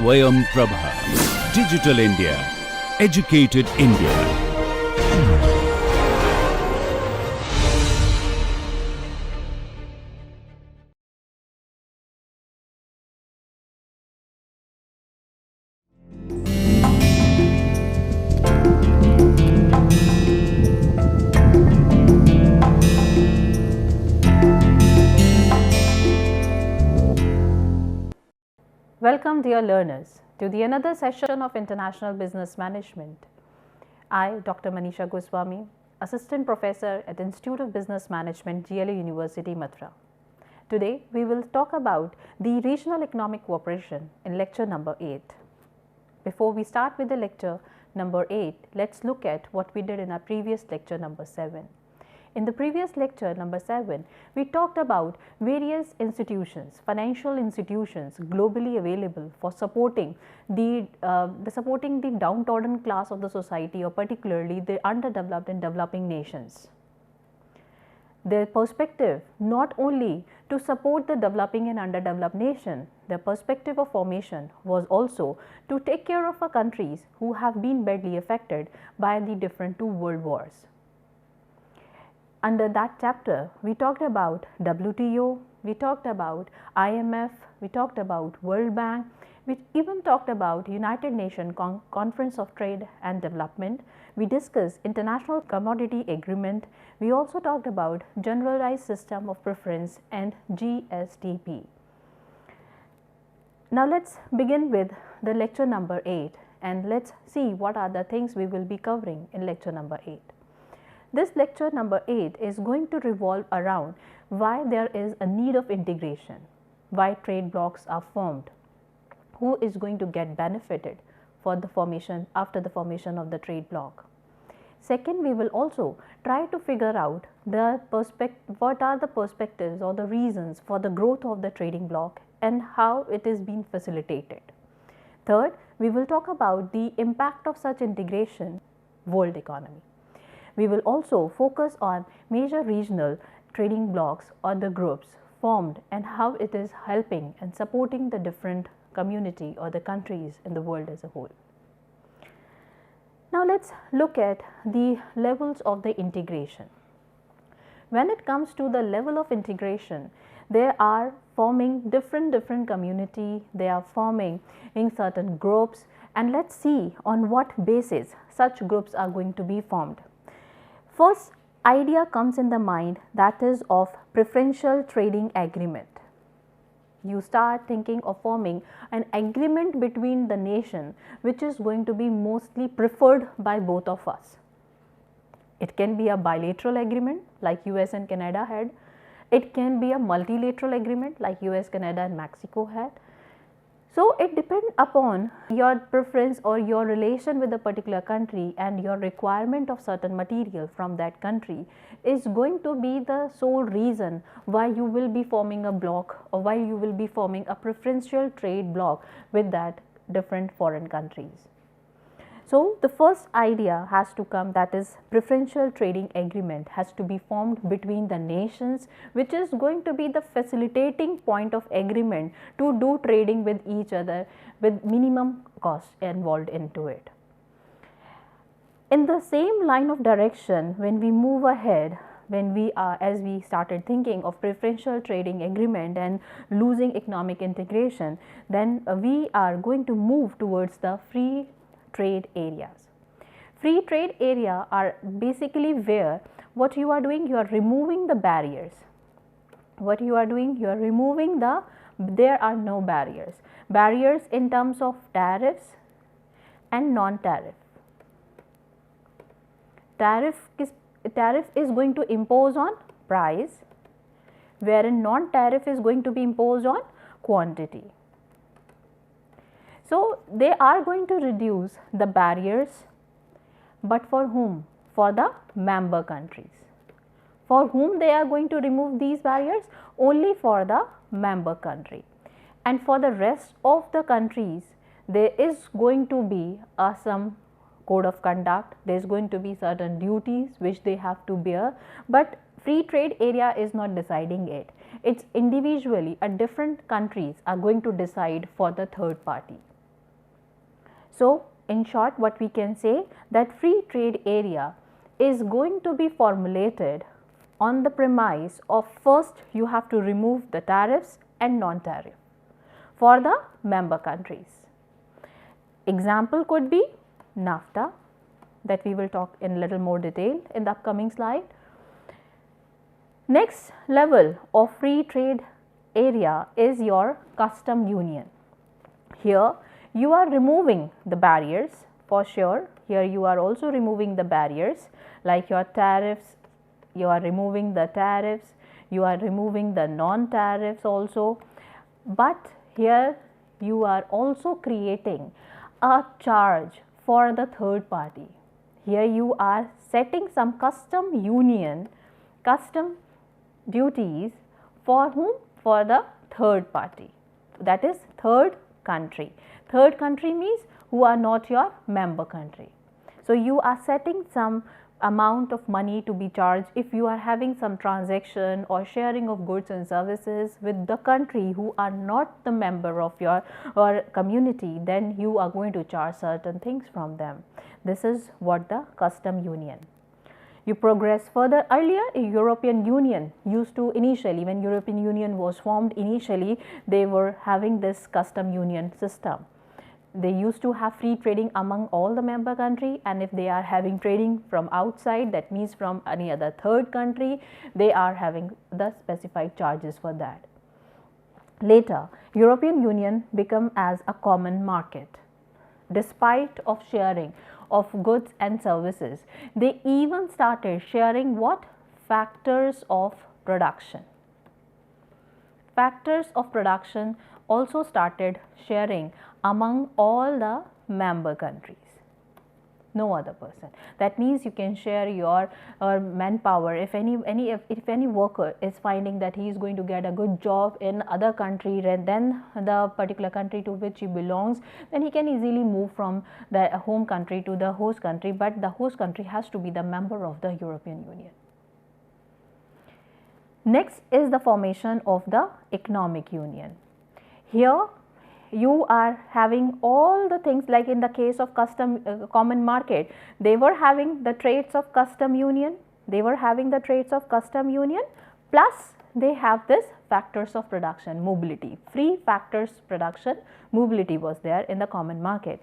Swayam Prabha. Digital India. Educated India. Welcome, dear learners, to the another session of International Business Management. I, Dr. Manisha Goswami, Assistant Professor at Institute of Business Management, GLU University, Mathura. Today, we will talk about the Regional Economic Cooperation in lecture number 8. Before we start with the lecture number 8, let's look at what we did in our previous lecture number 7. In the previous lecture number 7, we talked about various institutions, financial institutions globally available for supporting the downtrodden class of the society, or particularly the underdeveloped and developing nations. Their perspective not only to support the developing and underdeveloped nation, their perspective of formation was also to take care of our countries who have been badly affected by the different two world wars. Under that chapter, we talked about WTO, we talked about IMF, we talked about World Bank, we even talked about United Nations Conference of Trade and Development, we discussed International Commodity Agreement, we also talked about Generalized System of Preference and GSTP. Now let's begin with the lecture number 8 and let's see what are the things we will be covering in lecture number 8. This lecture number 8 is going to revolve around why there is a need of integration, why trade blocs are formed, who is going to get benefited for the formation after the formation of the trade bloc. Second, we will also try to figure out what are the perspectives or the reasons for the growth of the trading bloc and how it is being facilitated. Third, we will talk about the impact of such integration on world economy. We will also focus on major regional trading blocs or the groups formed and how it is helping and supporting the different community or the countries in the world as a whole. Now let's look at the levels of the integration. When it comes to the level of integration, they are forming different community, they are forming in certain groups, and let's see on what basis such groups are going to be formed. First idea comes in the mind, that is of preferential trading agreement. You start thinking of forming an agreement between the nation which is going to be mostly preferred by both of us. It can be a bilateral agreement like US and Canada had. It can be a multilateral agreement like US, Canada and Mexico had. So it depends upon your preference or your relation with a particular country, and your requirement of certain material from that country is going to be the sole reason why you will be forming a bloc or why you will be forming a preferential trade bloc with that different foreign countries. So the first idea has to come, that is preferential trading agreement has to be formed between the nations, which is going to be the facilitating point of agreement to do trading with each other with minimum cost involved into it. In the same line of direction, when we move ahead, as we started thinking of preferential trading agreement and losing economic integration, then we are going to move towards the free trade areas. Free trade area are basically where what you are doing, you are removing the barriers. What you are doing, you are removing there are no barriers. Barriers in terms of tariffs and non-tariff. Tariff is going to impose on price, wherein non-tariff is going to be imposed on quantity. So they are going to reduce the barriers, but for whom? For the member countries. For whom they are going to remove these barriers? Only for the member country. And for the rest of the countries, there is going to be some code of conduct, there is going to be certain duties which they have to bear, but free trade area is not deciding it. It's individually different countries are going to decide for the third party. So, in short, what we can say, that free trade area is going to be formulated on the premise of first you have to remove the tariffs and non-tariff for the member countries. Example could be NAFTA, that we will talk in little more detail in the upcoming slide. Next level of free trade area is your custom union. Here you are removing the barriers for sure. Here you are also removing the barriers like your tariffs, you are removing the tariffs, you are removing the non-tariffs also, but here you are also creating a charge for the third party. Here you are setting some custom union, custom duties for whom? For the third party, that is third country. Third country means who are not your member country. So, you are setting some amount of money to be charged if you are having some transaction or sharing of goods and services with the country who are not the member of your or community, then you are going to charge certain things from them. This is what the custom union. You progress further. Earlier European Union used to, initially when European Union was formed, initially they were having this custom union system. They used to have free trading among all the member country, and if they are having trading from outside, that means from any other third country, they are having the specified charges for that. Later European Union became as a common market. Despite of sharing of goods and services, they even started sharing what? Factors of production. Factors of production also started sharing among all the member countries, no other person. That means you can share your manpower. If any worker is finding that he is going to get a good job in other country than the particular country to which he belongs, then he can easily move from the home country to the host country, but the host country has to be the member of the European Union. Next is the formation of the economic union. Here you are having all the things like in the case of common market, they were having the traits of custom union, plus they have this factors of production, mobility, free factors production, mobility was there in the common market.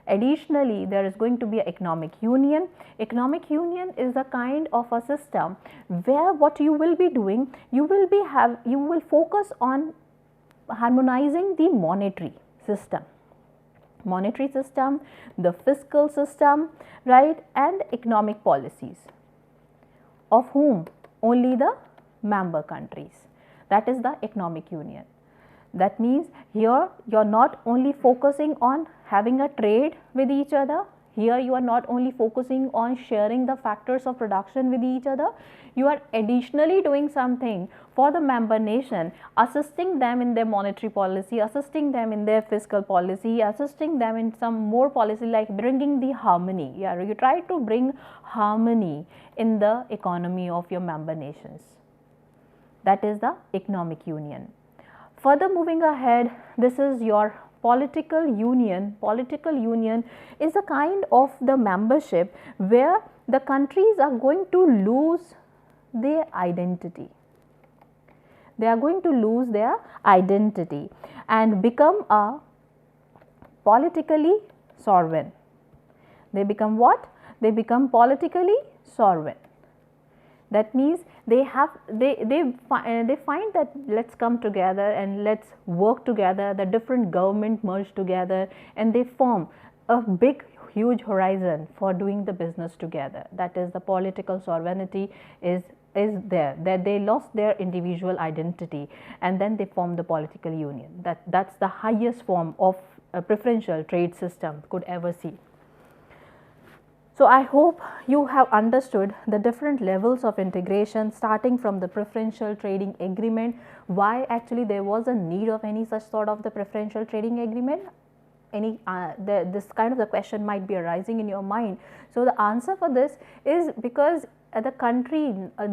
Additionally, there is going to be an economic union. Economic union is a kind of a system where what you will be doing, you will focus on harmonizing the monetary system, the fiscal system, right, and economic policies of whom? Only the member countries. That is the economic union. That means here you are not only focusing on having a trade with each other, here you are not only focusing on sharing the factors of production with each other, you are additionally doing something for the member nation, assisting them in their monetary policy, assisting them in their fiscal policy, assisting them in some more policy like bringing the harmony. Yeah, you try to bring harmony in the economy of your member nations. That is the economic union. Further moving ahead, this is your political union. Political union is a kind of the membership where the countries are going to lose their identity. They are going to lose their identity and become a politically sovereign. They become what? They become politically sovereign. That means they find that let's come together and let's work together, the different government merge together and they form a big huge horizon for doing the business together. That is the political sovereignty is there, that they lost their individual identity and then they form the political union. That's the highest form of a preferential trade system could ever see. So, I hope you have understood the different levels of integration starting from the preferential trading agreement, why actually there was a need of any such sort of the preferential trading agreement. this kind of the question might be arising in your mind. So the answer for this is because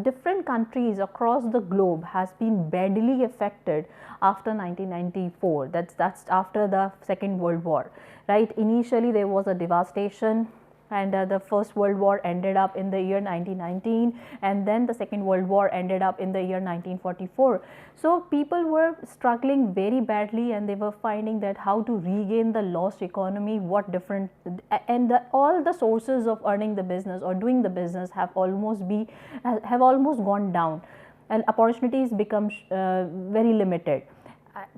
different countries across the globe has been badly affected after 1994. That's after the Second World War, right? Initially there was a devastation, and the First World War ended up in the year 1919, and then the Second World War ended up in the year 1944. So people were struggling very badly, and they were finding that how to regain the lost economy, what different, and all the sources of earning the business or doing the business have almost gone down, and opportunities become very limited.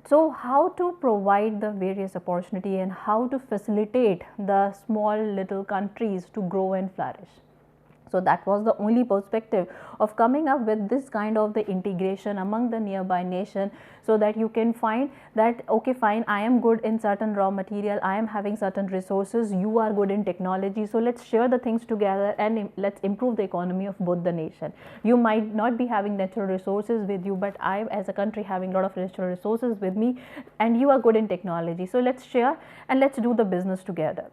So how to provide the various opportunity and how to facilitate the small little countries to grow and flourish. So that was the only perspective of coming up with this kind of the integration among the nearby nation, so that you can find that, okay, fine, I am good in certain raw material, I am having certain resources, you are good in technology, so let's share the things together and let's improve the economy of both the nation. You might not be having natural resources with you, but I as a country having a lot of natural resources with me, and you are good in technology, so let's share and let's do the business together.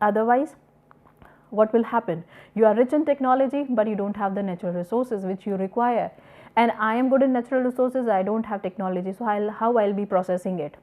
Otherwise, what will happen? You are rich in technology, but you don't have the natural resources which you require. And I am good in natural resources, I don't have technology, so how I'll be processing it?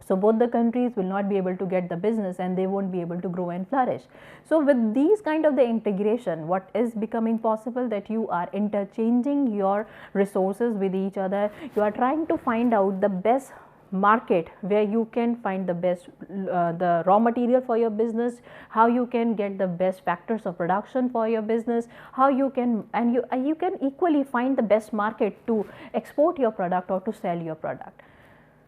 So both the countries will not be able to get the business, and they won't be able to grow and flourish. So with these kind of the integration, what is becoming possible, that you are interchanging your resources with each other. You are trying to find out the best market where you can find the best the raw material for your business, how you can get the best factors of production for your business, how you can, and you can equally find the best market to export your product or to sell your product.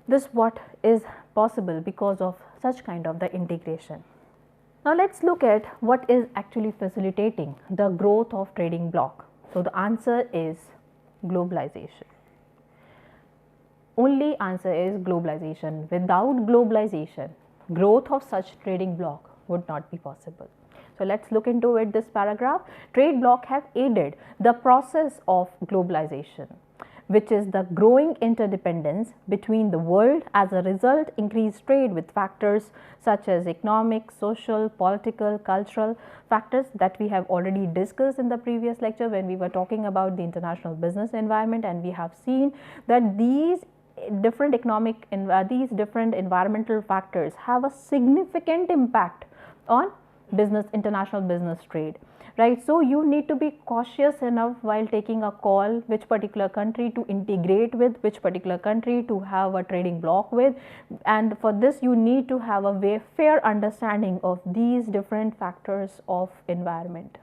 This what is possible because of such kind of the integration. Now let's look at what is actually facilitating the growth of trading bloc. So the answer is globalization. Only answer is globalization. Without globalization, growth of such trading bloc would not be possible. So let's look into it, this paragraph. Trade bloc have aided the process of globalization, which is the growing interdependence between the world. As a result, increased trade with factors such as economic, social, political, cultural factors that we have already discussed in the previous lecture when we were talking about the international business environment, and we have seen that these different these different environmental factors have a significant impact on international business trade, right? So you need to be cautious enough while taking a call which particular country to integrate with, which particular country to have a trading bloc with, and for this you need to have a very fair understanding of these different factors of environment,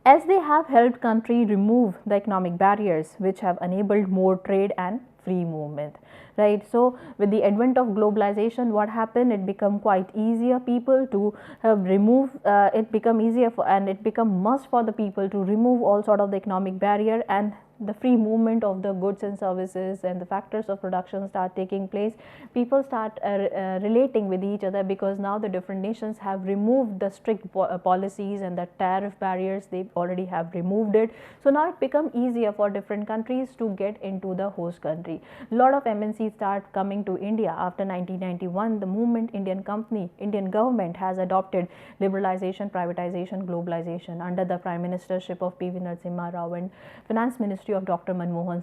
as they have helped country remove the economic barriers which have enabled more trade and free movement, right? So with the advent of globalization, what happened? It become quite easier people to remove it become easier for, and it become must for the people to remove all sort of the economic barrier, and the free movement of the goods and services and the factors of production start taking place. People start relating with each other, because now the different nations have removed the strict policies and the tariff barriers, they already have removed it. So now it become easier for different countries to get into the host country. A lot of MNCs start coming to India after 1991. The movement Indian government has adopted liberalization, privatization, globalization under the Prime Ministership of P.V. Narasimha Rao and Finance Ministry of Dr. Manmohan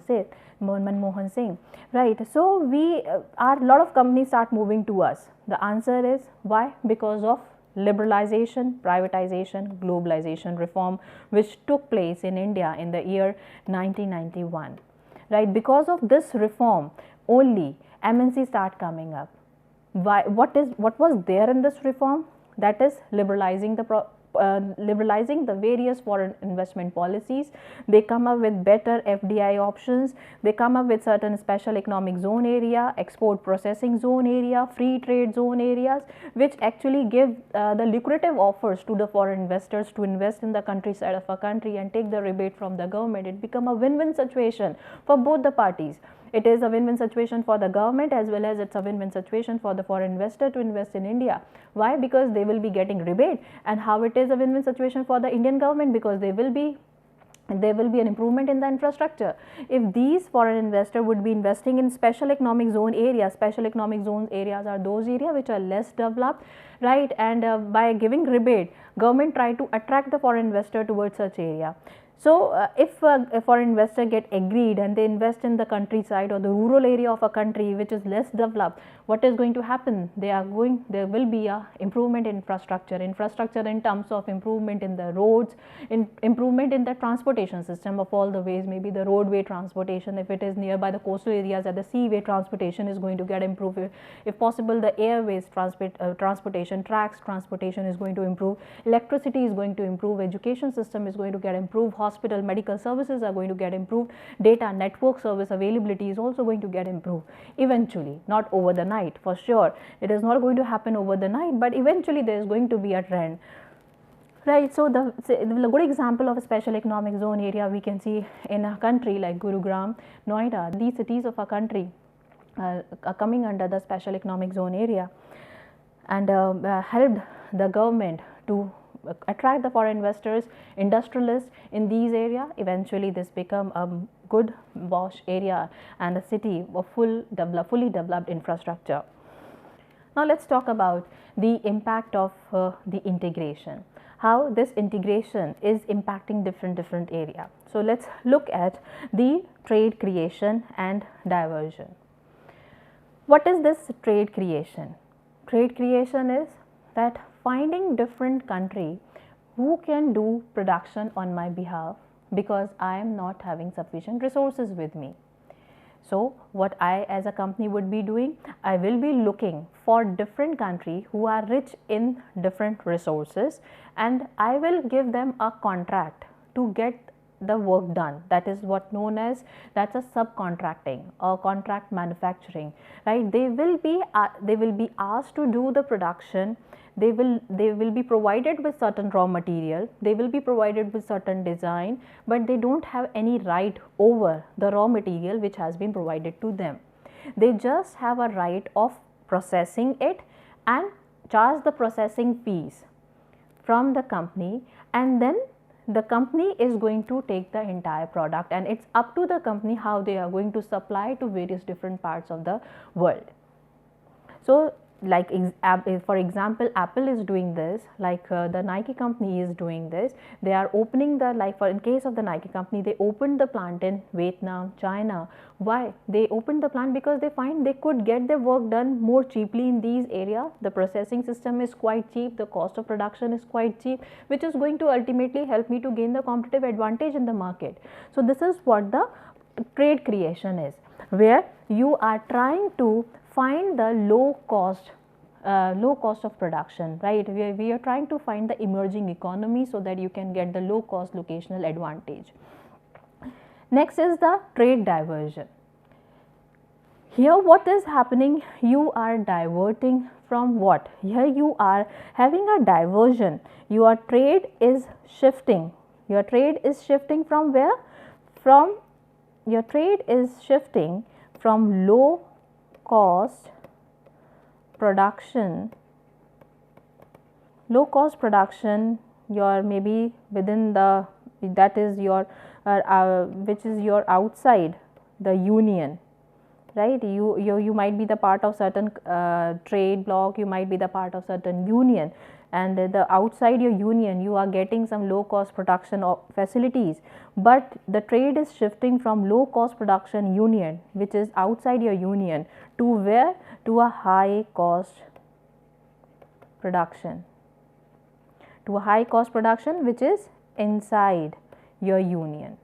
Singh, right? So we a lot of companies start moving to us. The answer is why? Because of liberalization, privatization, globalization reform which took place in India in the year 1991, right? Because of this reform only MNCs start coming up. Why? What was there in this reform? That is liberalizing the various foreign investment policies. They come up with better FDI options. They come up with certain special economic zone area, export processing zone area, free trade zone areas, which actually give the lucrative offers to the foreign investors to invest in the countryside of a country and take the rebate from the government. It become a win-win situation for both the parties. It is a win-win situation for the government, as well as it's a win-win situation for the foreign investor to invest in India. Why? Because they will be getting rebate. And how it is a win-win situation for the Indian government? Because they will be there will be an improvement in the infrastructure. If these foreign investors would be investing in special economic zone areas, special economic zone areas are those areas which are less developed, right, and by giving rebate, government try to attract the foreign investor towards such area. So, if a foreign investor get agreed and they invest in the countryside or the rural area of a country which is less developed, what is going to happen? There will be a improvement in infrastructure in terms of improvement in the roads, improvement in the transportation system of all the ways, maybe the roadway transportation, if it is nearby the coastal areas, that the seaway transportation is going to get improved. If possible, the airways transportation, tracks transportation is going to improve, electricity is going to improve, education system is going to get improved, hospital medical services are going to get improved, data network service availability is also going to get improved eventually, not over the night for sure. It is not going to happen over the night, but eventually there is going to be a trend. Right, so the good example of a special economic zone area we can see in a country like Gurugram, Noida. These cities of our country are coming under the special economic zone area, and helped the government to attract the foreign investors, industrialists in these areas. Eventually this become a good wash area and a city of fully developed infrastructure. Now let's talk about the impact of the integration, how this integration is impacting different area. So let's look at the trade creation and diversion. What is this trade creation? Trade creation is that finding different country who can do production on my behalf because I am not having sufficient resources with me. So what I as a company would be doing, I will be looking for different country who are rich in different resources, and I will give them a contract to get the work done. That is what known as, that's a subcontracting or contract manufacturing, right? They will be asked to do the production. They will be provided with certain raw material, they will be provided with certain design, but they don't have any right over the raw material which has been provided to them. They just have a right of processing it and charge the processing fees from the company, and then the company is going to take the entire product, and it's up to the company how they are going to supply to various different parts of the world. So like for example, Apple is doing this, like the Nike company is doing this. They are opening the, like for in case of the Nike company, they opened the plant in Vietnam, China. Why they opened the plant? Because they find they could get their work done more cheaply in these areas. The processing system is quite cheap, the cost of production is quite cheap, which is going to ultimately help me to gain the competitive advantage in the market. So this is what the trade creation is, where you are trying to find the low cost of production, right? We are trying to find the emerging economy so that you can get the low cost locational advantage. Next is the trade diversion. Here what is happening? You are diverting from what? Here you are having a diversion. Your trade is shifting. Your trade is shifting from where? Your trade is shifting from low cost production, your maybe within the, that is your which is your outside the union, right? You might be the part of certain trade bloc, you might be the part of certain union, and the outside your union you are getting some low cost production facilities, but the trade is shifting from low cost production union which is outside your union to where? To a high cost production, which is inside your union.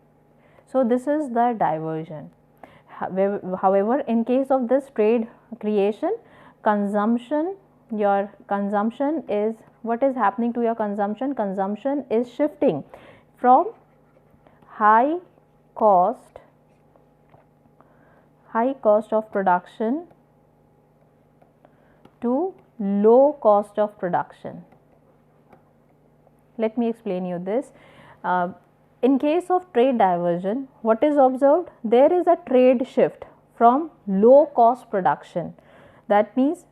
So this is the diversion. However, in case of this trade creation, consumption, your consumption is, what is happening to your consumption? Consumption is shifting from high cost of production to low cost of production. Let me explain you this. In case of trade diversion, what is observed? There is a trade shift from low cost production. That means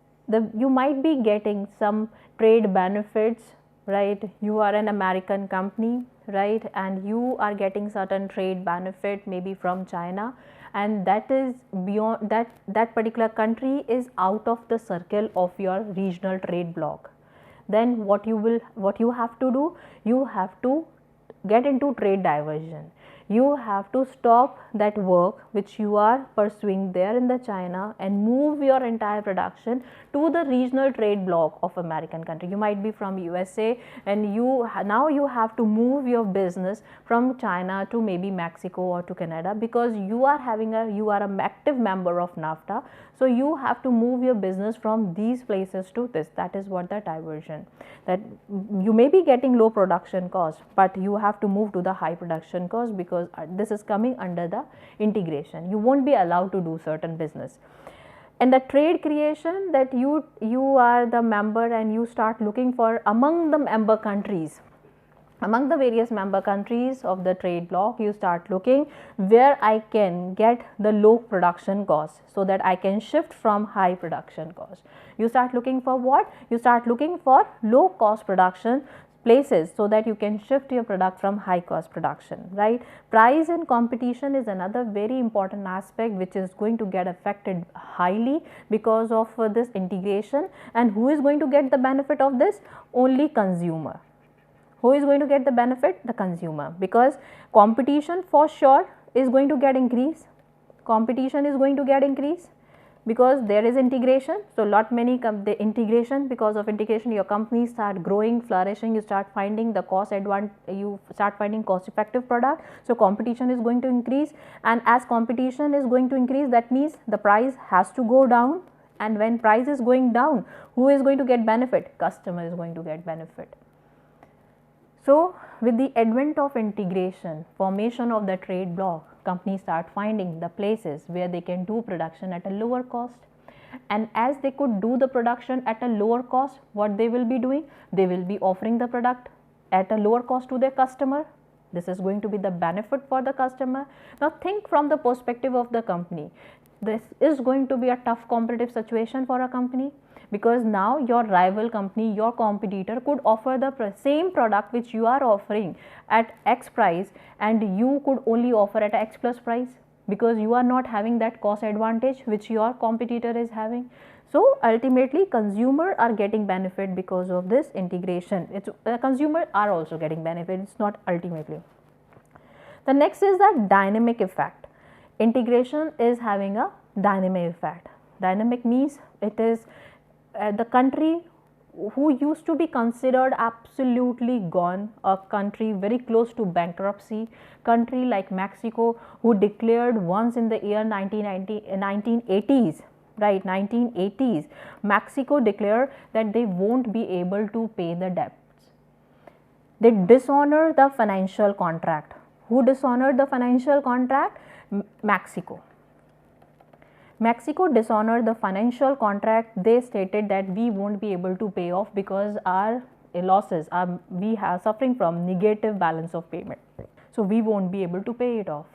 you might be getting some trade benefits right? You are an American company, right, and you are getting certain trade benefit maybe from China, and that is beyond that particular country is out of the circle of your regional trade bloc. Then what you have to do, you have to get into trade diversion. You have to stop that work which you are pursuing there in the China and move your entire production to the regional trade bloc of American country. You might be from USA and now you have to move your business from China to maybe Mexico or to Canada, because you are an active member of NAFTA. So you have to move your business from these places to this. That is what the diversion, that you may be getting low production cost, but you have to move to the high production cost, because this is coming under the integration. You won't be allowed to do certain business. And the trade creation, that you are the member and you start looking for among the member countries, among the various member countries of the trade bloc, you start looking where I can get the low production cost so that I can shift from high production cost. You start looking for what? You start looking for low cost production places so that you can shift your product from high cost production, right? Price and competition is another very important aspect which is going to get affected highly because of this integration. And who is going to get the benefit of this? Only consumer. Who is going to get the benefit? The consumer, because competition for sure is going to get increase. Competition is going to get increase because there is integration. So the integration, because of integration your companies start growing, flourishing, you start finding the cost advantage, you start finding cost effective product. So competition is going to increase, and as competition is going to increase, that means the price has to go down, and when price is going down, who is going to get benefit? Customer is going to get benefit. So with the advent of integration, formation of the trade bloc, companies start finding the places where they can do production at a lower cost. And as they could do the production at a lower cost, what they will be doing? They will be offering the product at a lower cost to their customer. This is going to be the benefit for the customer. Now think from the perspective of the company. This is going to be a tough competitive situation for a company, because now your rival company, your competitor could offer the same product which you are offering at X price, and you could only offer at X plus price, because you are not having that cost advantage which your competitor is having. So ultimately consumer are getting benefit because of this integration. Consumer are also getting benefit, it's not ultimately. The next is the dynamic effect. Integration is having a dynamic effect. Dynamic means it is the country who used to be considered absolutely gone, a country very close to bankruptcy, country like Mexico, who declared once in the year 1980s, right, 1980s, Mexico declared that they won't be able to pay the debts. They dishonor the financial contract. Who dishonored the financial contract? Mexico. Mexico dishonored the financial contract. They stated that we won't be able to pay off because our losses are, we are suffering from negative balance of payment. So we won't be able to pay it off.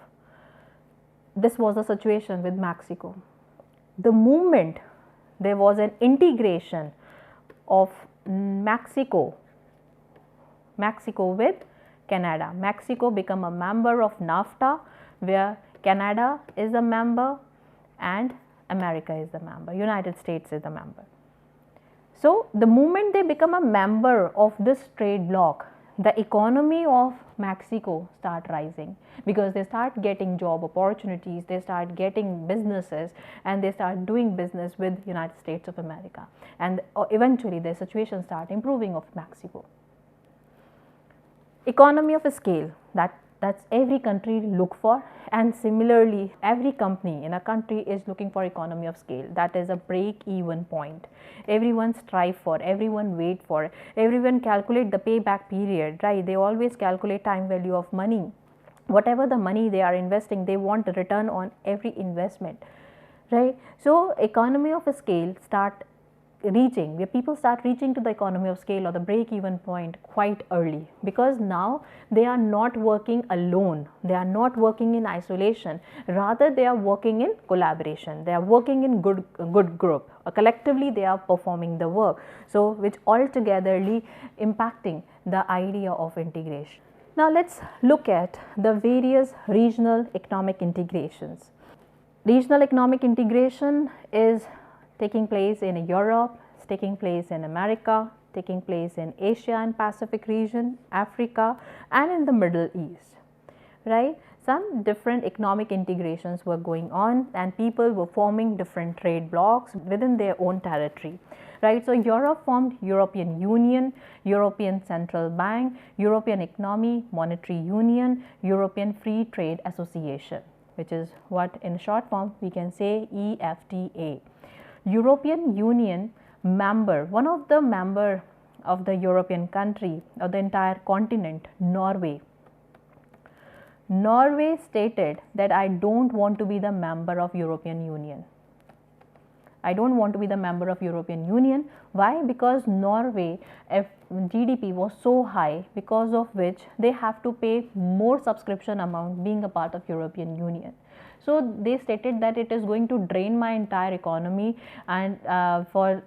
This was the situation with Mexico. The moment there was an integration of Mexico with Canada, Mexico became a member of NAFTA, where Canada is a member and America is the member, United States is the member. So the moment they become a member of this trade bloc, the economy of Mexico start rising, because they start getting job opportunities, they start getting businesses, and they start doing business with United States of America, and eventually the situation start improving of Mexico. Economy of scale, that's every country look for, and similarly every company in a country is looking for economy of scale. That is a break even point. Everyone strive for, everyone wait for, everyone calculate the payback period, right? They always calculate time value of money. Whatever the money they are investing, they want a return on every investment, right? So economy of scale start reaching, where people start reaching to the economy of scale or the break even point quite early, because now they are not working alone, they are not working in isolation, rather they are working in collaboration, they are working in good group, collectively they are performing the work, so which altogetherly impacting the idea of integration. Now let's look at the various regional economic integrations. Regional economic integration is taking place in Europe, it's taking place in America, taking place in Asia and Pacific region, Africa, and in the Middle East, right? Some different economic integrations were going on and people were forming different trade blocs within their own territory, right? So Europe formed European Union, European Central Bank, European Economic Monetary Union, European Free Trade Association, which is what in short form we can say EFTA. European Union member, one of the member of the European country of the entire continent, Norway. Norway stated that I don't want to be the member of European Union. I don't want to be the member of European Union. Why? Because Norway GDP was so high, because of which they have to pay more subscription amount being a part of European Union. So they stated that it is going to drain my entire economy, and for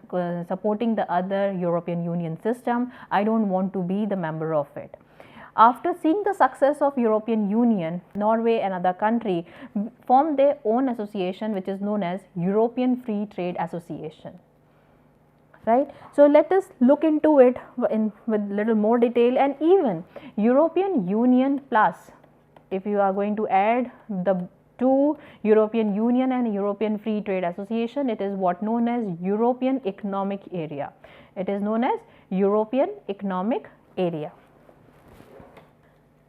supporting the other European Union system, I don't want to be the member of it. After seeing the success of European Union, Norway and other country formed their own association, which is known as European Free Trade Association, right? So let us look into it with little more detail. And even European Union plus, if you are going to add the two, European Union and European Free Trade Association, it is what known as European Economic Area. It is known as European Economic Area.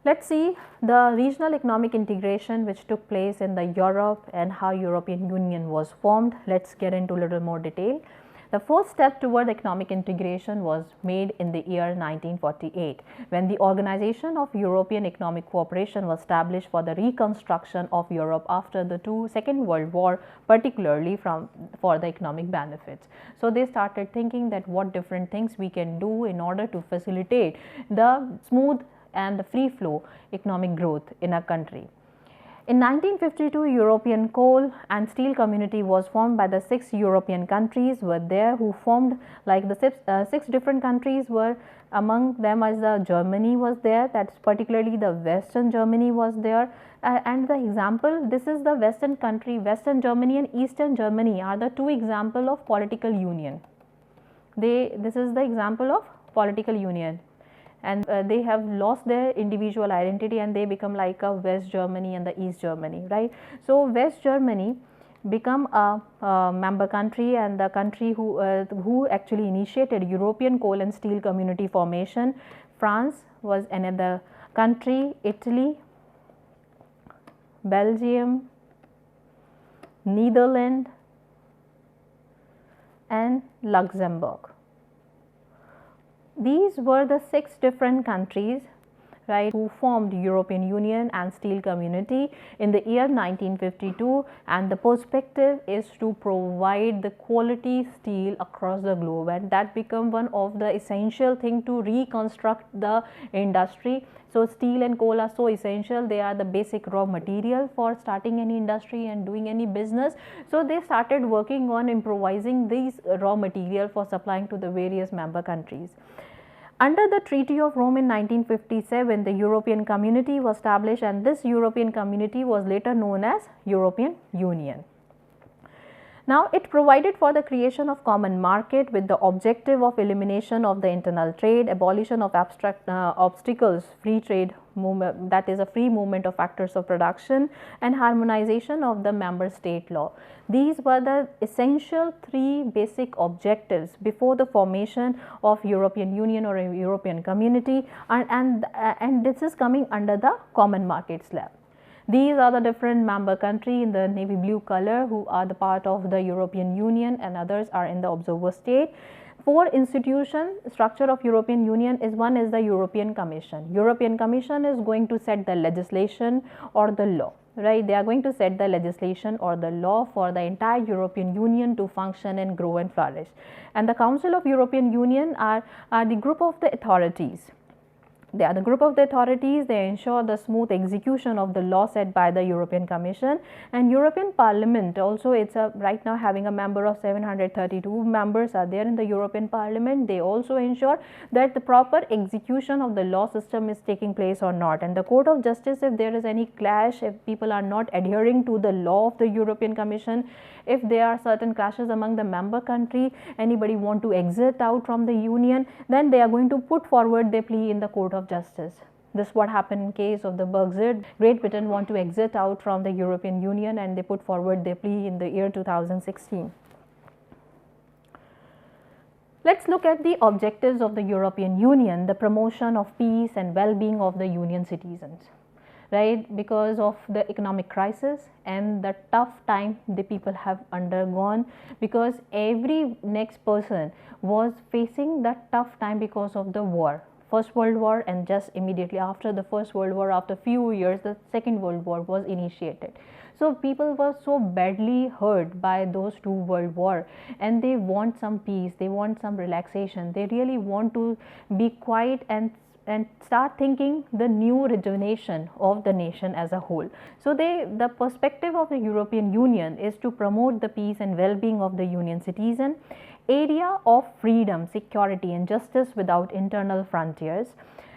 Let's see the regional economic integration which took place in the Europe and how European Union was formed. Let's get into a little more detail. The first step toward economic integration was made in the year 1948, when the Organization of European Economic Cooperation was established for the reconstruction of Europe after the Second World War, particularly for the economic benefits. So they started thinking that what different things we can do in order to facilitate the smooth and the free flow economic growth in a country. In 1952, European Coal and Steel Community was formed by the 6 European countries were there, who formed like the 6 different countries were, among them as the Germany was there, that's particularly the Western Germany was there, and the example, this is the Western country, Western Germany and Eastern Germany are the 2 example of political union. This is the example of political union. And they have lost their individual identity and they become like a West Germany and the East Germany, right? So West Germany become a member country, and the country who actually initiated European Coal and Steel Community formation. France was another country, Italy, Belgium, Netherlands and Luxembourg. These were the 6 different countries, right, who formed European Union and Steel Community in the year 1952, and the perspective is to provide the quality steel across the globe, and that become one of the essential thing to reconstruct the industry. So steel and coal are so essential, they are the basic raw material for starting any industry and doing any business. So they started working on improvising these raw material for supplying to the various member countries. Under the Treaty of Rome in 1957, the European Community was established, and this European Community was later known as European Union. Now, it provided for the creation of common market with the objective of elimination of the internal trade, abolition of abstract obstacles, free trade movement, that is a free movement of factors of production, and harmonization of the member state law. These were the essential 3 basic objectives before the formation of European Union or a European Community, and this is coming under the common market slab. These are the different member country in the navy blue color who are the part of the European Union, and others are in the observer state. 4 institution structure of European Union is, one is the European Commission. European Commission is going to set the legislation or the law. right? They are going to set the legislation or the law for the entire European Union to function and grow and flourish. And the Council of European Union are the group of the authorities. They are the group of the authorities. They ensure the smooth execution of the law set by the European Commission. And European Parliament also, it's right now having a member of 732 members are there in the European Parliament. They also ensure that the proper execution of the law system is taking place or not. And the Court of Justice, if there is any clash, if people are not adhering to the law of the European Commission, if there are certain clashes among the member country, anybody want to exit out from the union, then they are going to put forward their plea in the Court of Justice. This is what happened in case of the Brexit. Great Britain want to exit out from the European Union and they put forward their plea in the year 2016. Let's look at the objectives of the European Union, the promotion of peace and well-being of the Union citizens. Right, because of the economic crisis and the tough time the people have undergone, because every next person was facing that tough time because of the war, First World War, and just immediately after the First World War, after few years, the Second World War was initiated. So people were so badly hurt by those two world war, and they want some peace, they want some relaxation, they really want to be quiet and start thinking the new rejuvenation of the nation as a whole. So the perspective of the European Union is to promote the peace and well-being of the Union citizen, area of freedom, security and justice without internal frontiers.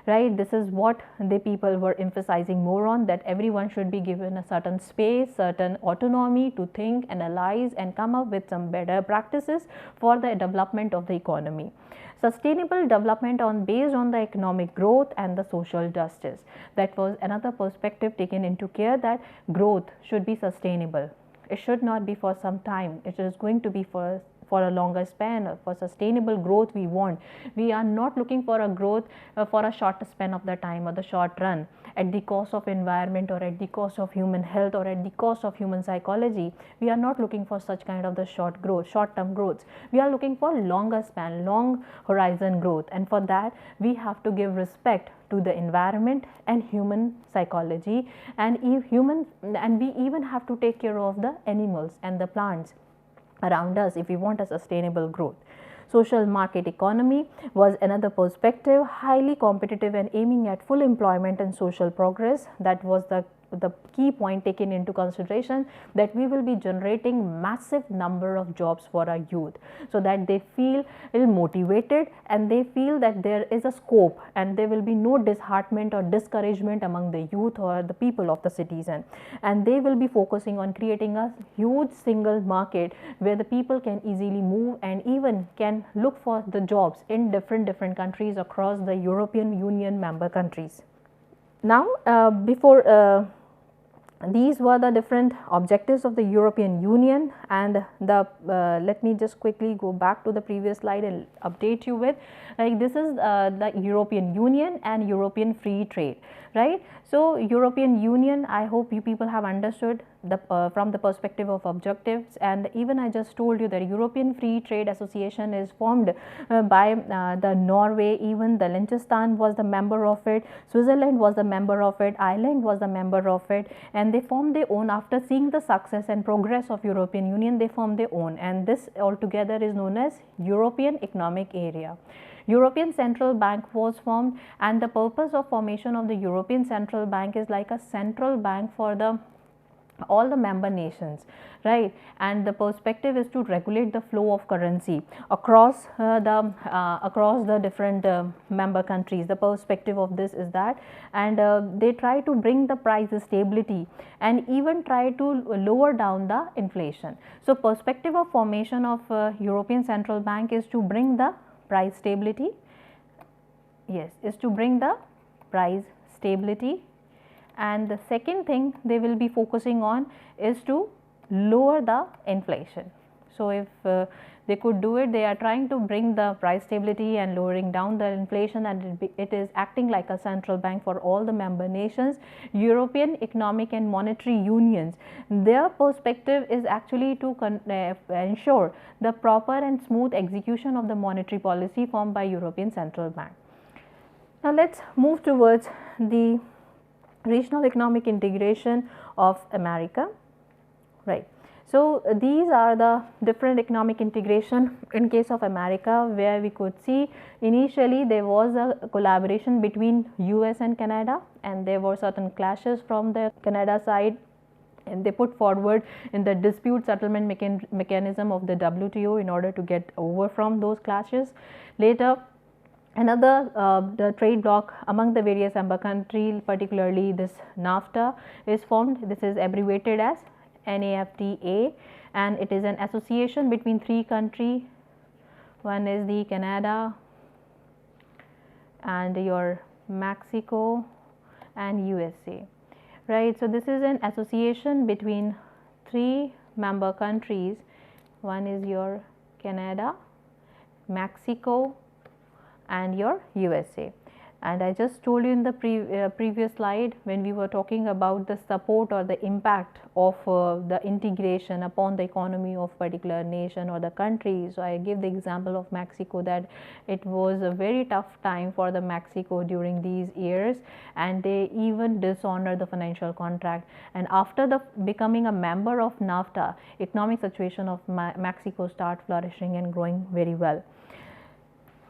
Right, this is what the people were emphasizing more on, that everyone should be given a certain space, certain autonomy to think, analyze and come up with some better practices for the development of the economy. Sustainable development based on the economic growth and the social justice. That was another perspective taken into care, that growth should be sustainable. It should not be for some time. It is going to be for a longer span. For sustainable growth we want. We are not looking for a growth for a short span of the time or the short run at the cost of environment or at the cost of human health or at the cost of human psychology. We are not looking for such kind of the short term growth. We are looking for longer span, long horizon growth, and for that we have to give respect to the environment and human psychology, and we even have to take care of the animals and the plants around us if we want a sustainable growth. Social market economy was another perspective, highly competitive and aiming at full employment and social progress. That was the key point taken into consideration, that we will be generating massive number of jobs for our youth, so that they feel motivated and they feel that there is a scope and there will be no disheartenment or discouragement among the youth or the people of the citizen, and they will be focusing on creating a huge single market where the people can easily move and even can look for the jobs in different countries across the European Union member countries. Now these were the different objectives of the European Union, and let me just quickly go back to the previous slide and update you with, like, this is the European Union and European free trade, right? So European Union, I hope you people have understood from the perspective of objectives, and even I just told you that European Free Trade Association is formed by the Norway, even the Liechtenstein was the member of it, Switzerland was the member of it, Ireland was the member of it, and they formed their own. After seeing the success and progress of European Union, they formed their own, and this altogether is known as European Economic Area. European Central Bank was formed, and the purpose of formation of the European Central Bank is like a central bank for all the member nations, right? And the perspective is to regulate the flow of currency across the different member countries. The perspective of this is that, and they try to bring the price stability and even try to lower down the inflation. So perspective of formation of European Central Bank is to bring the price stability, is to bring the price stability. And the second thing they will be focusing on is to lower the inflation. So if they could do it, they are trying to bring the price stability and lowering down the inflation, and it is acting like a central bank for all the member nations. European Economic and Monetary Unions, their perspective is actually to ensure the proper and smooth execution of the monetary policy formed by European Central Bank. Now let's move towards the regional economic integration of America, right. So, these are the different economic integration in case of America, where we could see initially there was a collaboration between US and Canada, and there were certain clashes from the Canada side, and they put forward in the dispute settlement mechanism of the WTO in order to get over from those clashes. Later, another the trade bloc among the various member countries, particularly this NAFTA, is formed. This is abbreviated as NAFTA, and it is an association between three countries. One is the Canada and your Mexico and USA, right. So, this is an association between three member countries. One is your Canada, Mexico and your USA. And I just told you in the previous slide, when we were talking about the support or the impact of the integration upon the economy of particular nation or the country. So, I give the example of Mexico, that it was a very tough time for the Mexico during these years, and they even dishonored the financial contract. And after the becoming a member of NAFTA, economic situation of Mexico start flourishing and growing very well.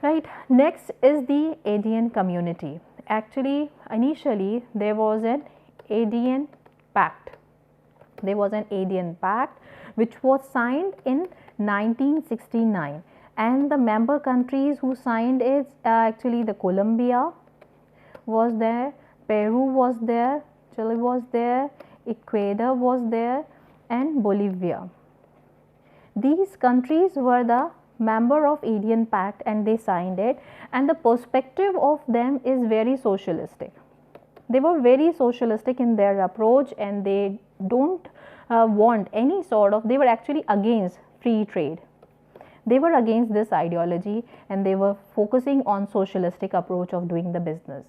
Right. Next is the ADN community. Actually, initially there was an ADN pact. There was an ADN pact which was signed in 1969, and the member countries who signed it, actually the Colombia was there, Peru was there, Chile was there, Ecuador was there, and Bolivia. These countries were the member of ADN pact, and they signed it, and the perspective of them is very socialistic. They were very socialistic in their approach, and they don't want any sort of, they were actually against free trade. They were against this ideology, and they were focusing on socialistic approach of doing the business,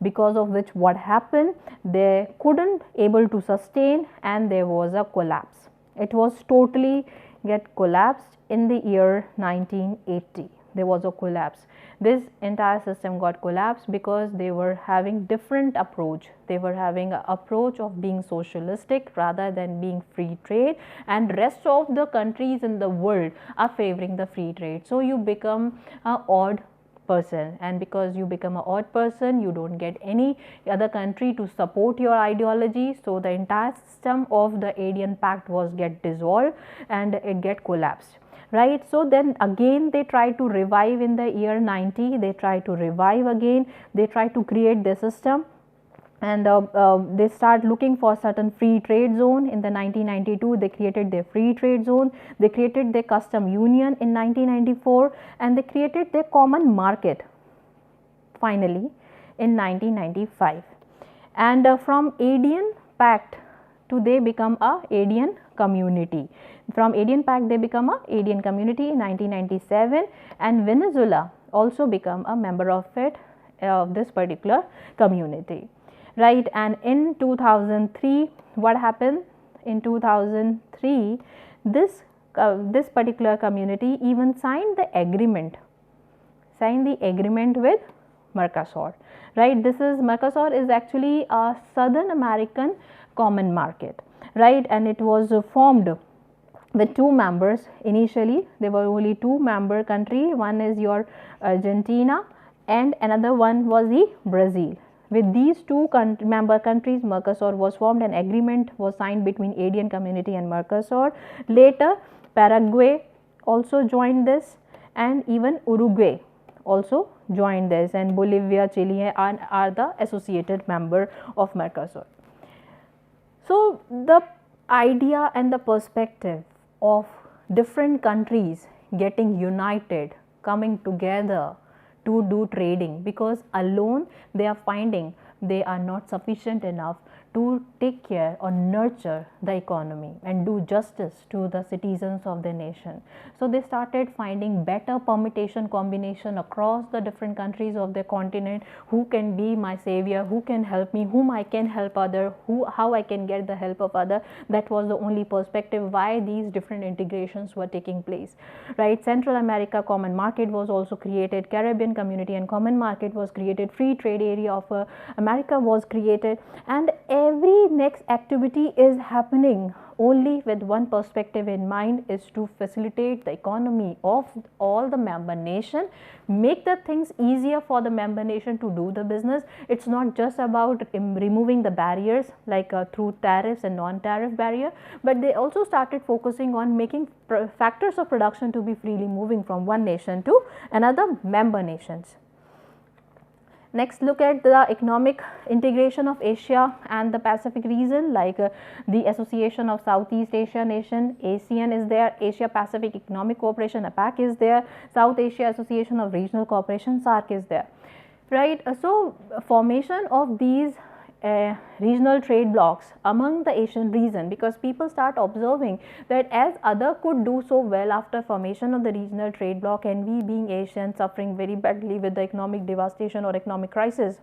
because of which what happened, they couldn't able to sustain, and there was a collapse. It was totally get collapsed in the year 1980. There was a collapse. This entire system got collapsed because they were having different approach. They were having an approach of being socialistic rather than being free trade, and rest of the countries in the world are favoring the free trade. So, you become an odd person, and because you become an odd person, you don't get any other country to support your ideology. So, the entire system of the ADN pact was get dissolved and it get collapsed, right. So, then again they try to revive in the year 90, they try to revive again, they try to create the system, and they start looking for certain free trade zone. In the 1992, they created their free trade zone, they created their custom union in 1994, and they created their common market finally in 1995. And from ADN pact to they become a ADN community. From ADN pact they become a ADN community in 1997, and Venezuela also become a member of it, this particular community, right. And in 2003, what happened? In 2003, this particular community even signed the agreement with Mercosur, right. This is Mercosur is actually a Southern American common market, right, and it was formed with two members. Initially there were only two member country, one is your Argentina and another one was the Brazil. With these two member countries, Mercosur was formed, an agreement was signed between ADN community and Mercosur. Later Paraguay also joined this, and even Uruguay also joined this, and Bolivia, Chile are the associated member of Mercosur. So, the idea and the perspective of different countries getting united, coming together to do trading, because alone they are finding they are not sufficient enough to take care or nurture the economy and do justice to the citizens of the nation. So they started finding better permutation combination across the different countries of the continent. Who can be my savior, who can help me, whom I can help other, how I can get the help of other. That was the only perspective why these different integrations were taking place, right? Central America common market was also created, Caribbean community and common market was created, free trade area of America was created, and every next activity is happening only with one perspective in mind, is to facilitate the economy of all the member nation, make the things easier for the member nation to do the business. It's not just about removing the barriers like through tariffs and non-tariff barrier, but they also started focusing on making factors of production to be freely moving from one nation to another member nations. Next, look at the economic integration of Asia and the Pacific region, like the Association of Southeast Asia Nation, ASEAN is there, Asia Pacific Economic Cooperation, APEC is there, South Asia Association of Regional Cooperation, SAARC is there, right? So formation of these regional trade blocks among the Asian region, because people start observing that as other could do so well after formation of the regional trade block, and we being Asian suffering very badly with the economic devastation or economic crisis,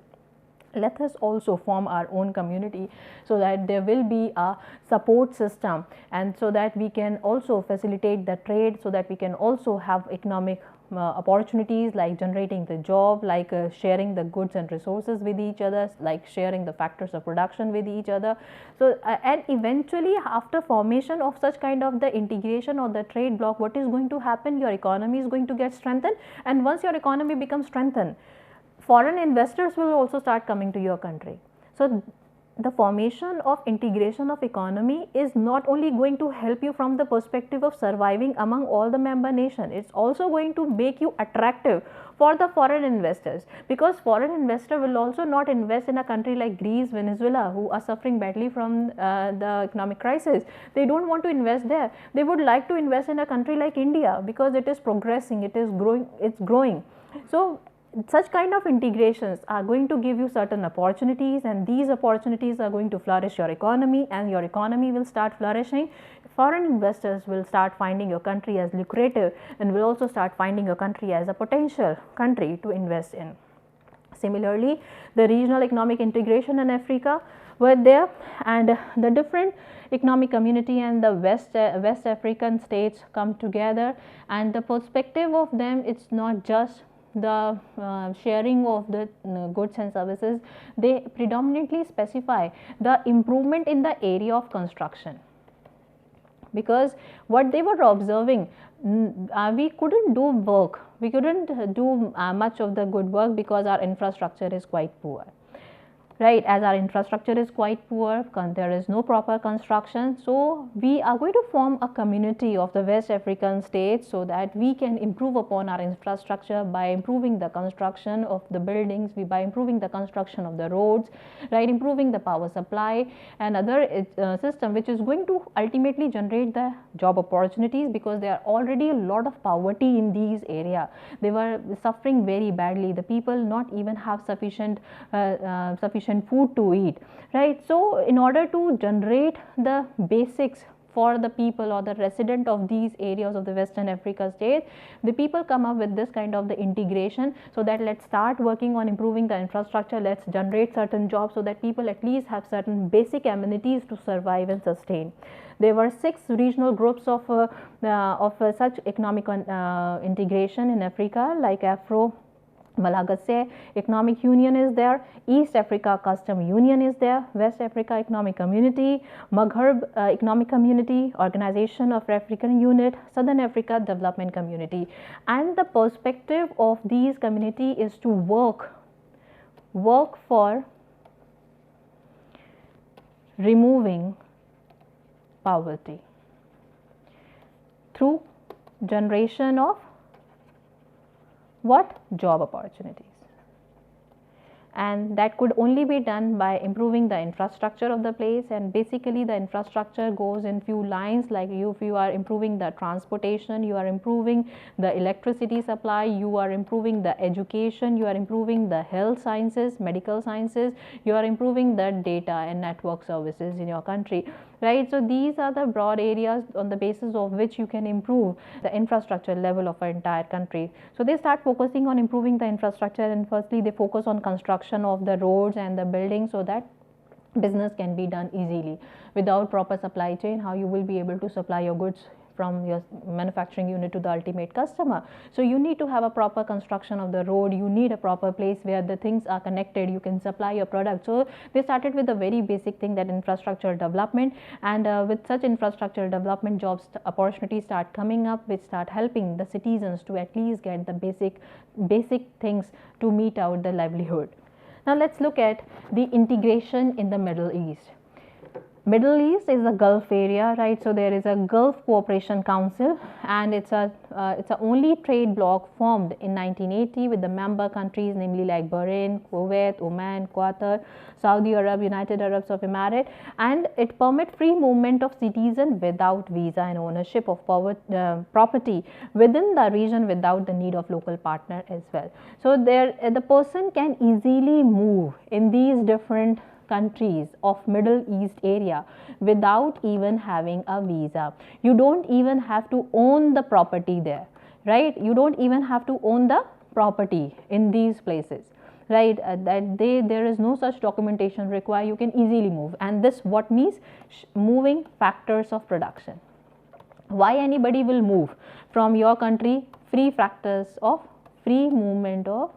let us also form our own community so that there will be a support system, and so that we can also facilitate the trade, so that we can also have economic opportunities like generating the job, like sharing the goods and resources with each other, like sharing the factors of production with each other. So and eventually after formation of such kind of the integration or the trade block, what is going to happen? Your economy is going to get strengthened, and once your economy becomes strengthened, foreign investors will also start coming to your country. So the formation of integration of economy is not only going to help you from the perspective of surviving among all the member nations, it's also going to make you attractive for the foreign investors, because foreign investor will also not invest in a country like Greece, Venezuela, who are suffering badly from the economic crisis. They don't want to invest there. They would like to invest in a country like India because it is progressing, it is growing, it's growing. So such kind of integrations are going to give you certain opportunities, and these opportunities are going to flourish your economy, and your economy will start flourishing. Foreign investors will start finding your country as lucrative, and will also start finding your country as a potential country to invest in. Similarly, the regional economic integration in Africa were there, and the different economic community and the West African states come together, and the perspective of them, it's not just the sharing of the goods and services. They predominantly specify the improvement in the area of construction, because what they were observing, we couldn't do work, we couldn't do much of the good work because our infrastructure is quite poor, right? As our infrastructure is quite poor, there is no proper construction. So we are going to form a community of the West African states so that we can improve upon our infrastructure by improving the construction of the buildings, by improving the construction of the roads, right? Improving the power supply and other system, which is going to ultimately generate the job opportunities, because there are already a lot of poverty in these areas. They were suffering very badly. The people not even have sufficient food to eat, right? So in order to generate the basics for the people or the resident of these areas of the Western Africa state, the people come up with this kind of the integration, so that let's start working on improving the infrastructure, let's generate certain jobs so that people at least have certain basic amenities to survive and sustain. There were 6 regional groups of such economic integration in Africa, like Malagasy Economic Union is there, East Africa Custom Union is there, West Africa Economic Community, Maghreb Economic Community, Organization of African Unit, Southern Africa Development Community. And the perspective of these community is to work for removing poverty through generation of what? Job opportunities. and that could only be done by improving the infrastructure of the place. And basically the infrastructure goes in few lines, like if you are improving the transportation, you are improving the electricity supply, you are improving the education, you are improving the health sciences, medical sciences, you are improving the data and network services in your country, right? So these are the broad areas on the basis of which you can improve the infrastructure level of an entire country. So they start focusing on improving the infrastructure, and firstly they focus on construction of the roads and the buildings, so that business can be done easily. Without proper supply chain, how you will be able to supply your goods from your manufacturing unit to the ultimate customer? So you need to have a proper construction of the road, you need a proper place where the things are connected, you can supply your product. So they started with a very basic thing, that infrastructure development, and with such infrastructure development, jobs opportunities start coming up, which start helping the citizens to at least get the basic things to meet out the livelihood. Now let's look at the integration in the Middle East. Middle East is a Gulf area, right? So there is a Gulf Cooperation Council, and it's a only trade bloc formed in 1980 with the member countries, namely like Bahrain, Kuwait, Oman, Qatar, Saudi Arab, United Arabs of Emirates, and it permits free movement of citizens without visa and ownership of property within the region without the need of local partner as well. So there the person can easily move in these different countries of Middle East area without even having a visa. You don't even have to own the property there, right? You don't even have to own the property in these places, right? There is no such documentation required. You can easily move, and this what means moving factors of production. Why anybody will move from your country? Free movement of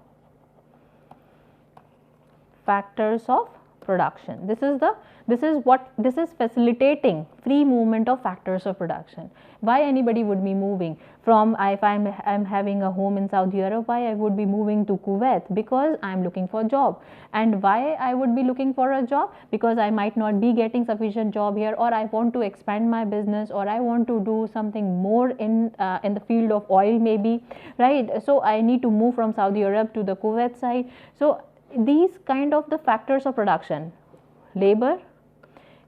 factors of production. This is facilitating free movement of factors of production. Why anybody would be moving from, if I'm having a home in Saudi Arabia, why I would be moving to Kuwait? Because I'm looking for a job. And why I would be looking for a job? Because I might not be getting sufficient job here, or I want to expand my business, or I want to do something more in the field of oil maybe, right? So I need to move from Saudi Arabia to the Kuwait side. So these kind of the factors of production. Labor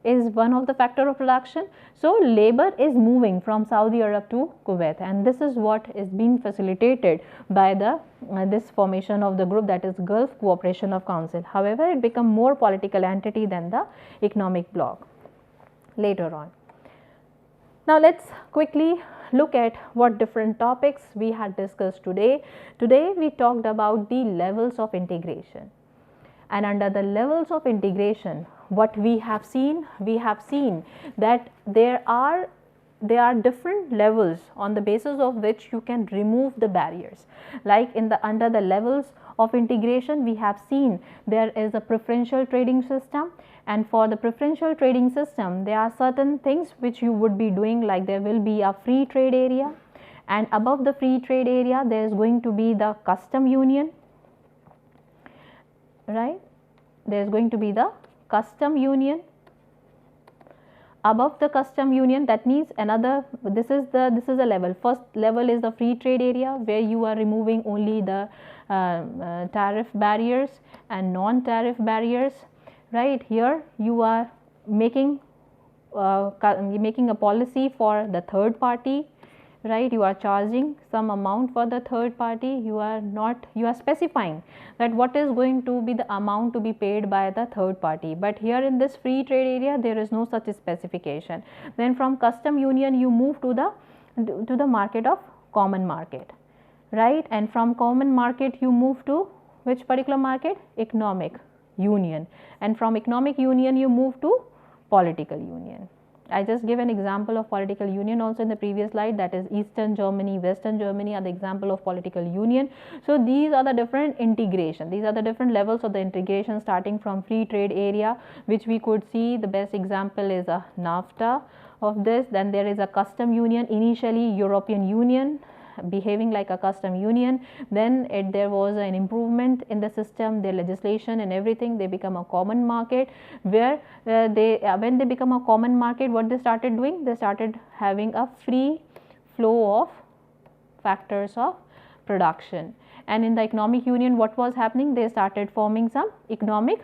is one of the factor of production. So labor is moving from Saudi Arabia to Kuwait, and this is what is being facilitated by the this formation of the group, that is Gulf Cooperation of Council. However, it become more political entity than the economic bloc later on. Now let's quickly look at what different topics we had discussed today. Today we talked about the levels of integration, and under the levels of integration, what we have seen that there are different levels on the basis of which you can remove the barriers. Like under the levels of integration, we have seen there is a preferential trading system, and for the preferential trading system there are certain things which you would be doing, like there will be a free trade area, and above the free trade area there is going to be the custom union, right? There is going to be the custom union. Above the custom union, that means this is a level. First level is the free trade area, where you are removing only the tariff barriers and non-tariff barriers, right? Here you are making a policy for the third party, right? You are charging some amount for the third party. You are specifying that what is going to be the amount to be paid by the third party, but here in this free trade area there is no such specification. Then from custom union you move to the market of common market, right? And from common market you move to which particular market? Economic union. And from economic union you move to political union. I just give an example of political union also in the previous slide, that is Eastern Germany, Western Germany are the example of political union. So these are the different integration, these are the different levels of the integration, starting from free trade area, which we could see the best example is a NAFTA of this. Then there is a custom union, initially European Union behaving like a custom union, then there was an improvement in the system, their legislation and everything, they become a common market, where when they become a common market, what they started doing? They started having a free flow of factors of production. And in the economic union, what was happening? They started forming some economic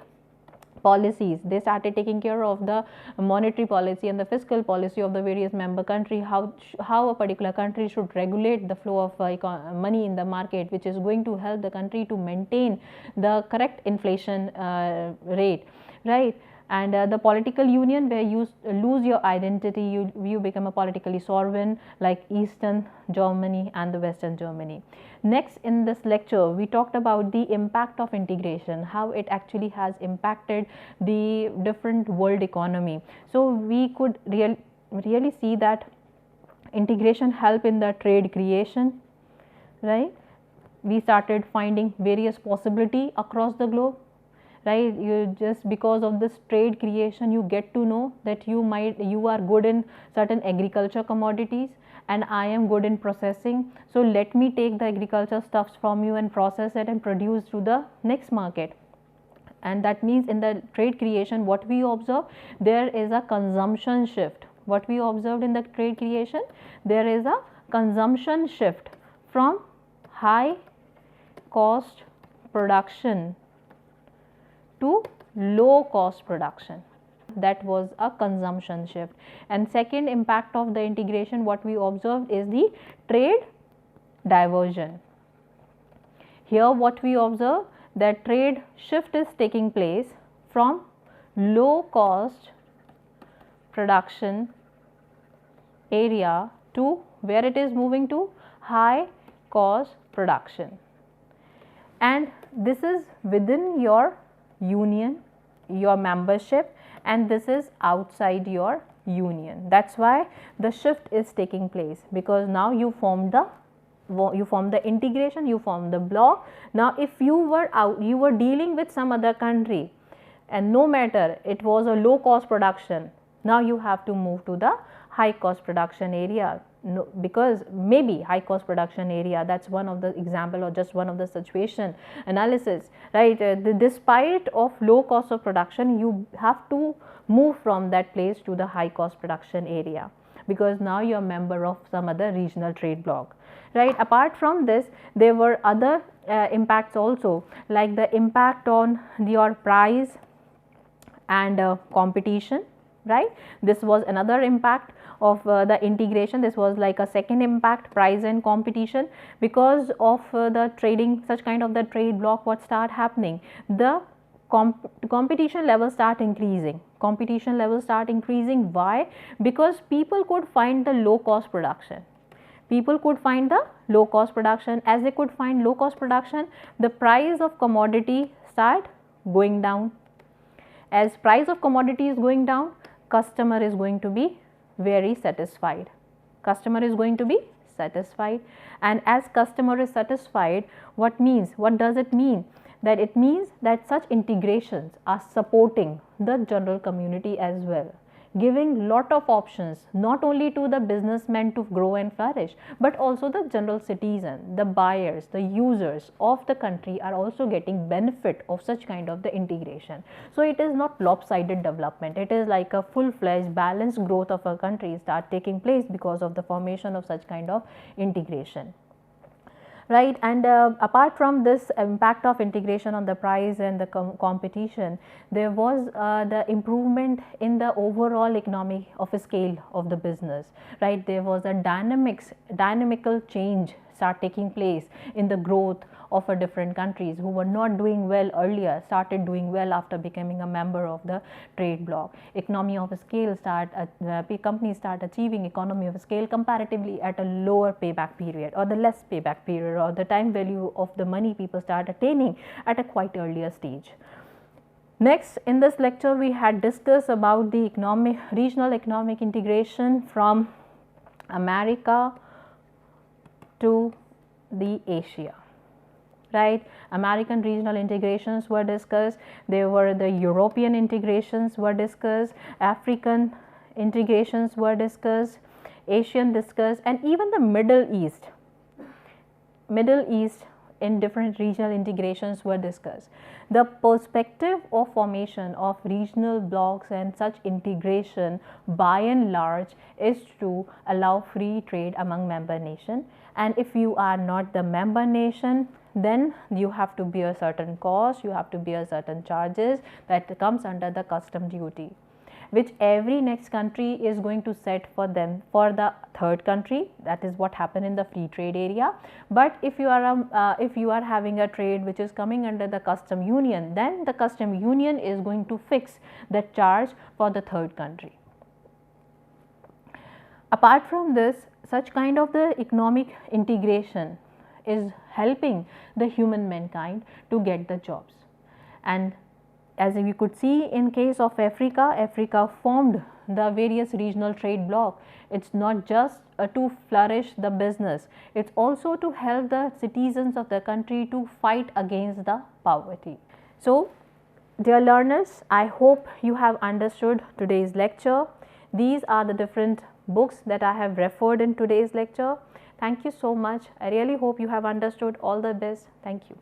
policies. They started taking care of the monetary policy and the fiscal policy of the various member country, how a particular country should regulate the flow of money in the market, which is going to help the country to maintain the correct inflation rate, right? And the political union, where you lose your identity, you become a politically sovereign, like Eastern Germany and the Western Germany. Next, in this lecture, we talked about the impact of integration, how it actually has impacted the different world economy. So we could really see that integration help in the trade creation, right? We started finding various possibility across the globe, right? You just because of this trade creation, you get to know that you are good in certain agriculture commodities and I am good in processing. So let me take the agriculture stuffs from you and process it and produce to the next market. And that means in the trade creation, what we observe, there is a consumption shift. What we observed in the trade creation, there is a consumption shift from high cost production to low cost production. That was a consumption shift. And second impact of the integration, what we observed is the trade diversion. Here what we observe, that trade shift is taking place from low cost production area to where it is moving to high cost production. And this is within your union, your membership, and this is outside your union. That's why the shift is taking place, because now you form the integration, you form the bloc. Now if you were dealing with some other country, and no matter it was a low cost production, now you have to move to the high cost production area. No, because maybe high cost production area, that's one of the example or just one of the situation analysis, right? Despite of low cost of production, you have to move from that place to the high cost production area, because now you are member of some other regional trade bloc, right? Apart from this, there were other impacts also, like the impact on your price and competition, right? This was another impact of the integration. This was like a second impact, price and competition. Because of the trading, such kind of the trade bloc, what start happening, the competition levels start increasing. Competition levels start increasing. Why? Because people could find the low cost production. People could find the low cost production. As they could find low cost production, the price of commodity start going down. As price of commodity is going down, customer is going to be very satisfied. Customer is going to be satisfied, and as customer is satisfied, what does it mean? That it means that such integrations are supporting the general community as well, giving lot of options not only to the businessmen to grow and flourish, but also the general citizen, the buyers, the users of the country are also getting benefit of such kind of the integration. So it is not lopsided development, it is like a full-fledged balanced growth of a country start taking place because of the formation of such kind of integration. Right, and apart from this impact of integration on the price and the competition, there was the improvement in the overall economy of a scale of the business, right? There was a dynamical change start taking place in the growth of a different countries who were not doing well earlier started doing well after becoming a member of the trade bloc. Economy of scale companies start achieving economy of scale comparatively at a lower payback period, or the less payback period, or the time value of the money people start attaining at a quite earlier stage. Next, in this lecture we had discussed about the regional economic integration from America to the Asia. Right, American regional integrations were discussed, there were the European integrations were discussed, African integrations were discussed, Asian discussed, and even the Middle East in different regional integrations were discussed. The perspective of formation of regional blocks and such integration by and large is to allow free trade among member nations, and if you are not the member nation, then you have to bear certain costs, you have to bear certain charges that comes under the custom duty, which every next country is going to set for them for the third country. That is what happened in the free trade area. But if you are having a trade which is coming under the custom union, then the custom union is going to fix the charge for the third country. Apart from this, such kind of the economic integration is helping the human mankind to get the jobs. And as we could see in case of Africa, Africa formed the various regional trade bloc. It's not just to flourish the business, it's also to help the citizens of the country to fight against the poverty. So, dear learners, I hope you have understood today's lecture. These are the different books that I have referred in today's lecture. Thank you so much. I really hope you have understood. All the best. Thank you.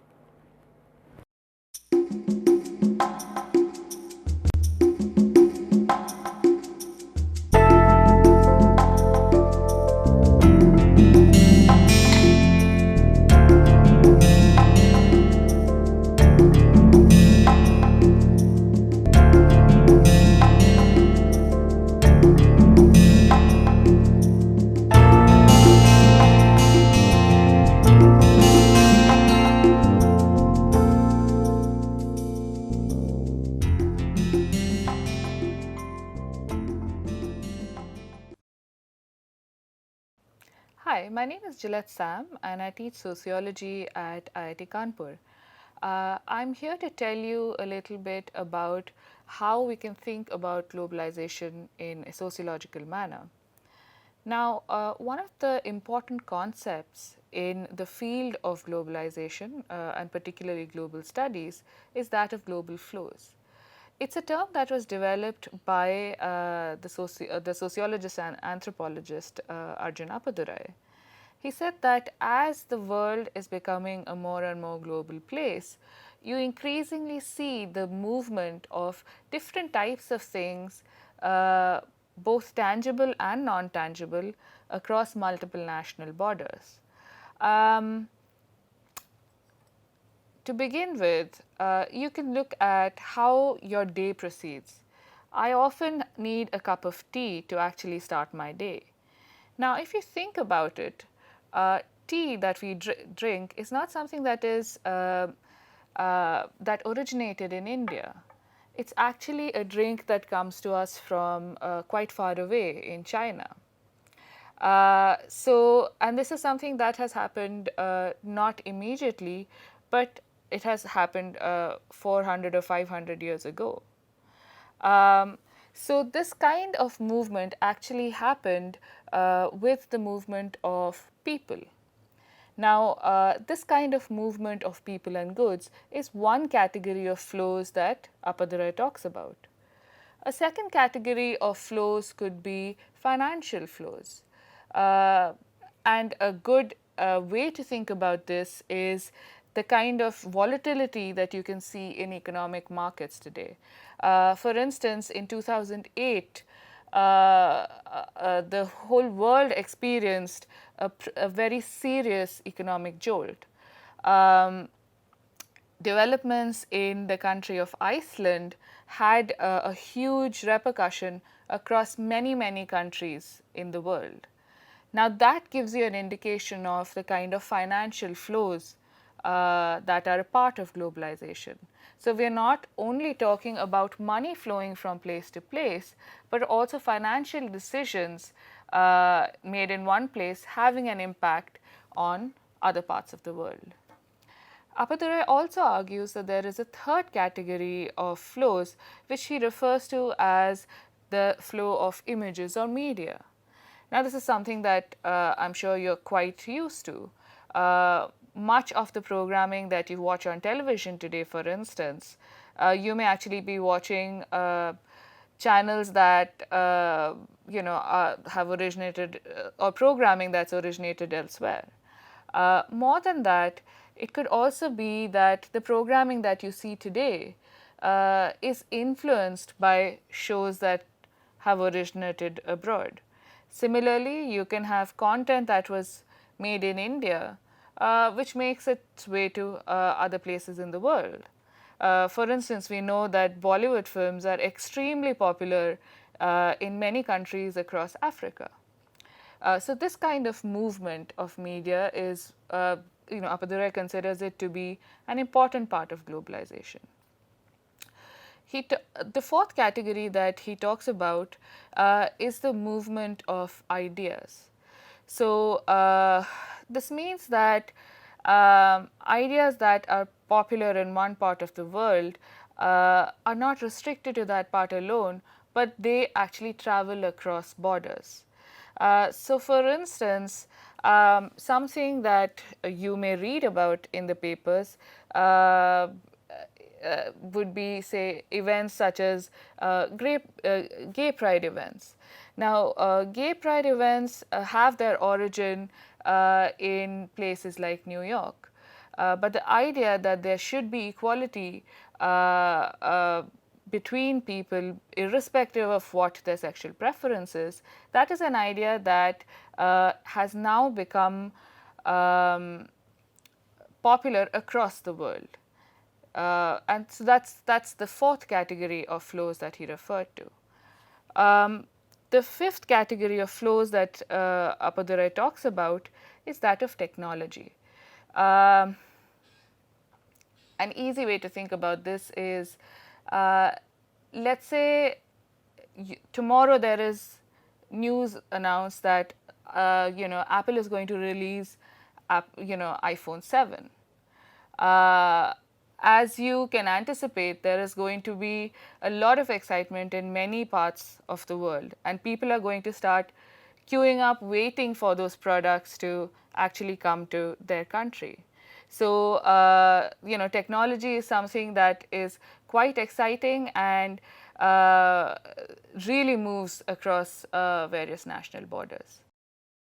Hi, my name is Gillette Sam and I teach sociology at IIT Kanpur. I'm here to tell you a little bit about how we can think about globalization in a sociological manner. Now, one of the important concepts in the field of globalization and particularly global studies is that of global flows. It's a term that was developed by the sociologist and anthropologist Arjun Appadurai. He said that as the world is becoming a more and more global place, you increasingly see the movement of different types of things, both tangible and non-tangible, across multiple national borders. To begin with, you can look at how your day proceeds. I often need a cup of tea to actually start my day. Now, if you think about it, tea that we drink is not something that is that originated in India. It's actually a drink that comes to us from quite far away in China. And this is something that has happened not immediately, but it has happened 400 or 500 years ago. So this kind of movement actually happened with the movement of people. Now, this kind of movement of people and goods is one category of flows that Appadurai talks about. A second category of flows could be financial flows. And a good way to think about this is the kind of volatility that you can see in economic markets today. For instance, in 2008, the whole world experienced a very serious economic jolt. Developments in the country of Iceland had a huge repercussion across many, many countries in the world. Now, that gives you an indication of the kind of financial flows that are a part of globalization. So, we are not only talking about money flowing from place to place, but also financial decisions made in one place having an impact on other parts of the world. Appadurai also argues that there is a third category of flows which he refers to as the flow of images or media. Now, this is something that I'm sure you're quite used to. Much of the programming that you watch on television today, for instance, you may actually be watching channels that have originated or programming that's originated elsewhere. More than that, It could also be that the programming that you see today is influenced by shows that have originated abroad. Similarly, you can have content that was made in India, which makes its way to other places in the world. For instance, we know that Bollywood films are extremely popular in many countries across Africa. So this kind of movement of media is, Appadurai considers it to be an important part of globalization. The fourth category that he talks about is the movement of ideas. So this means that ideas that are popular in one part of the world are not restricted to that part alone, but they actually travel across borders. So for instance, something that you may read about in the papers would be, say, events such as gay pride events. Now, gay pride events have their origin in places like New York. But the idea that there should be equality between people, irrespective of what their sexual preference is, that is an idea that has now become popular across the world. And so that's the fourth category of flows that he referred to. The fifth category of flows that Appadurai talks about is that of technology. An easy way to think about this is, let's say tomorrow there is news announced that Apple is going to release iPhone 7. As you can anticipate, there is going to be a lot of excitement in many parts of the world, and people are going to start queuing up, waiting for those products to actually come to their country. So, technology is something that is quite exciting and really moves across various national borders.